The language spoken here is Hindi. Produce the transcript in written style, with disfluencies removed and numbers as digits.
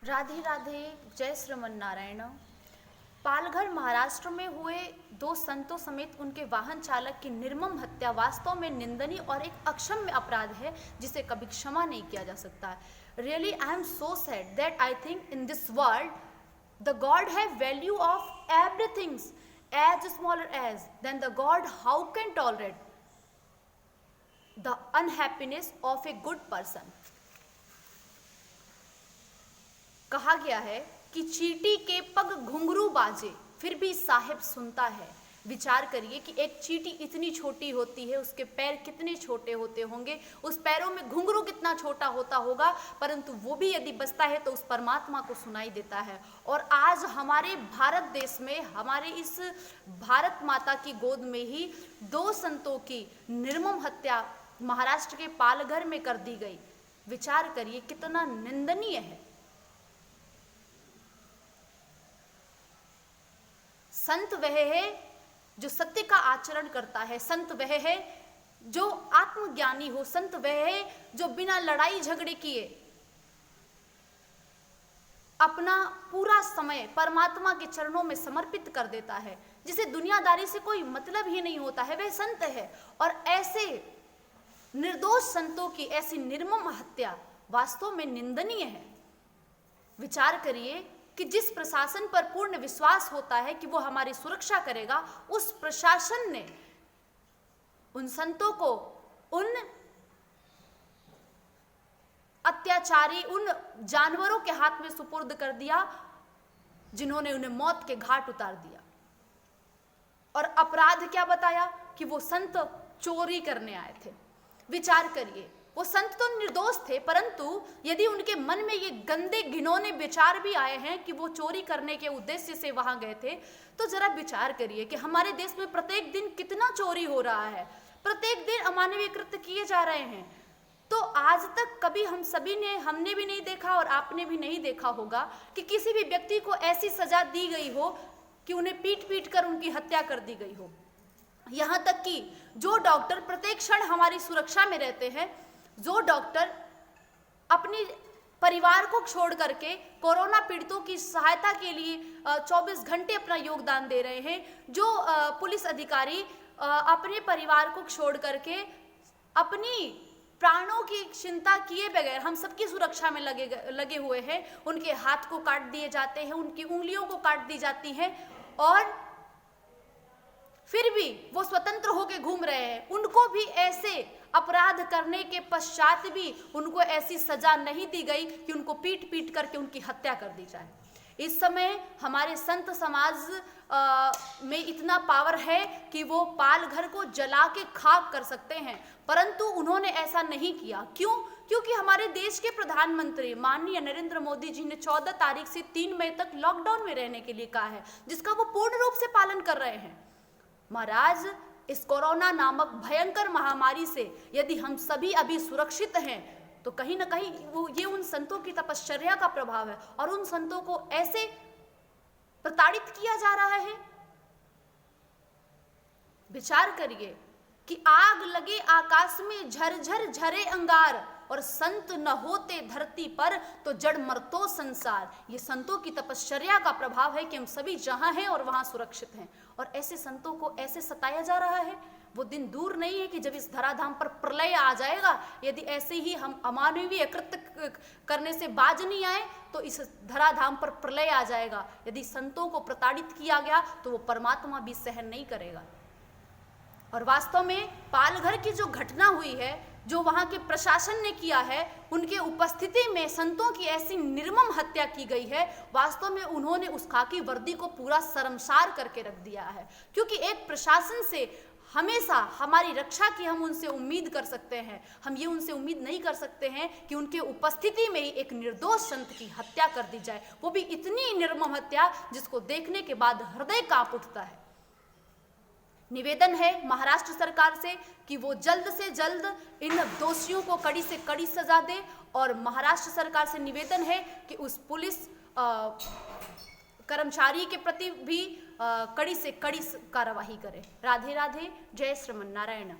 राधे राधे, जय श्रीमन नारायण। पालघर महाराष्ट्र में हुए दो संतों समेत उनके वाहन चालक की निर्मम हत्या वास्तव में निंदनीय और एक अक्षम्य अपराध है जिसे कभी क्षमा नहीं किया जा सकता। Really I am so sad that I think in this world the god have value of everything as smaller as then the god how can tolerate the unhappiness of a good person. कहा गया है कि चींटी के पग घुंघरू बाजे फिर भी साहिब सुनता है। विचार करिए कि एक चींटी इतनी छोटी होती है, उसके पैर कितने छोटे होते होंगे, उस पैरों में घुंघरू कितना छोटा होता होगा, परंतु वो भी यदि बजता है तो उस परमात्मा को सुनाई देता है। और आज हमारे भारत देश में, हमारे इस भारत माता की गोद में ही दो संतों की निर्मम हत्या महाराष्ट्र के पालघर में कर दी गई। विचार करिए कितना निंदनीय है। संत वह है जो सत्य का आचरण करता है, संत वह है जो आत्मज्ञानी हो, संत वह है जो बिना लड़ाई झगड़े किए अपना पूरा समय परमात्मा के चरणों में समर्पित कर देता है, जिसे दुनियादारी से कोई मतलब ही नहीं होता है, वह संत है। और ऐसे निर्दोष संतों की ऐसी निर्मम हत्या वास्तव में निंदनीय है। विचार करिए कि जिस प्रशासन पर पूर्ण विश्वास होता है कि वो हमारी सुरक्षा करेगा, उस प्रशासन ने उन संतों को उन अत्याचारी, उन जानवरों के हाथ में सुपुर्द कर दिया जिन्होंने उन्हें मौत के घाट उतार दिया। और अपराध क्या बताया कि वो संत चोरी करने आए थे। विचार करिए, वो संत तो निर्दोष थे, परंतु यदि उनके मन में ये गंदे घिनौने विचार भी आए हैं कि वो चोरी करने के उद्देश्य से वहां गए थे, तो जरा विचार करिए कि हमारे देश में प्रत्येक दिन कितना चोरी हो रहा है, प्रत्येक दिन अमानवीय कृत्य किए जा रहे हैं। तो आज तक कभी हमने भी नहीं देखा और आपने भी नहीं देखा होगा कि किसी भी व्यक्ति को ऐसी सजा दी गई हो कि उन्हें पीट पीट कर उनकी हत्या कर दी गई हो। यहाँ तक कि जो डॉक्टर प्रत्येक क्षण हमारी सुरक्षा में रहते हैं, जो डॉक्टर अपनी परिवार को छोड़ करके कोरोना पीड़ितों की सहायता के लिए 24 घंटे अपना योगदान दे रहे हैं, जो पुलिस अधिकारी अपने परिवार को छोड़ करके अपनी प्राणों की चिंता किए बगैर हम सबकी सुरक्षा में लगे हुए हैं, उनके हाथ को काट दिए जाते हैं, उनकी उंगलियों को काट दी जाती हैं और फिर भी वो स्वतंत्र होकर घूम रहे हैं। उनको भी ऐसे अपराध करने के पश्चात भी उनको ऐसी सजा नहीं दी गई कि उनको पीट पीट करके उनकी हत्या कर दी जाए। इस समय हमारे संत समाज में इतना पावर है कि वो पालघर को जला के खाक कर सकते हैं, परंतु उन्होंने ऐसा नहीं किया। क्यों? क्योंकि हमारे देश के प्रधानमंत्री माननीय नरेंद्र मोदी जी ने 14 तारीख से 3 मई तक लॉकडाउन में रहने के लिए कहा है, जिसका वो पूर्ण रूप से पालन कर रहे हैं। महाराज, इस कोरोना नामक भयंकर महामारी से यदि हम सभी अभी सुरक्षित हैं तो कहीं ना कहीं ये उन संतों की तपश्चर्या का प्रभाव है। और उन संतों को ऐसे प्रताड़ित किया जा रहा है। विचार करिए कि आग लगे आकाश में झरझर झरे अंगार और संत न होते धरती पर तो जड़ मरतो संसार। ये संतों की तपश्चर्या का प्रभाव है कि हम सभी जहां हैं और वहां सुरक्षित हैं। और ऐसे संतों को ऐसे सताया जा रहा है। वो दिन दूर नहीं है कि जब इस धराधाम पर प्रलय आ जाएगा, यदि ऐसे ही हम अमानवीय कृत्य करने से बाज नहीं आए तो इस धराधाम पर प्रलय आ जाएगा। यदि संतों को प्रताड़ित किया गया तो वो परमात्मा भी सहन नहीं करेगा। और वास्तव में पालघर की जो घटना हुई है, जो वहां के प्रशासन ने किया है, उनके उपस्थिति में संतों की ऐसी निर्मम हत्या की गई है, वास्तव में उन्होंने उस खाकी वर्दी को पूरा शर्मसार करके रख दिया है। क्योंकि एक प्रशासन से हमेशा हमारी रक्षा की हम उनसे उम्मीद कर सकते हैं, हम ये उनसे उम्मीद नहीं कर सकते हैं कि उनके उपस्थिति में ही एक निर्दोष संत की हत्या कर दी जाए, वो भी इतनी निर्मम हत्या जिसको देखने के बाद हृदय कांप उठता है। निवेदन है महाराष्ट्र सरकार से कि वो जल्द से जल्द इन दोषियों को कड़ी से कड़ी सजा दे। और महाराष्ट्र सरकार से निवेदन है कि उस पुलिस कर्मचारी के प्रति भी कड़ी से कड़ी कार्रवाई करे। राधे राधे, जय श्रीमन नारायण।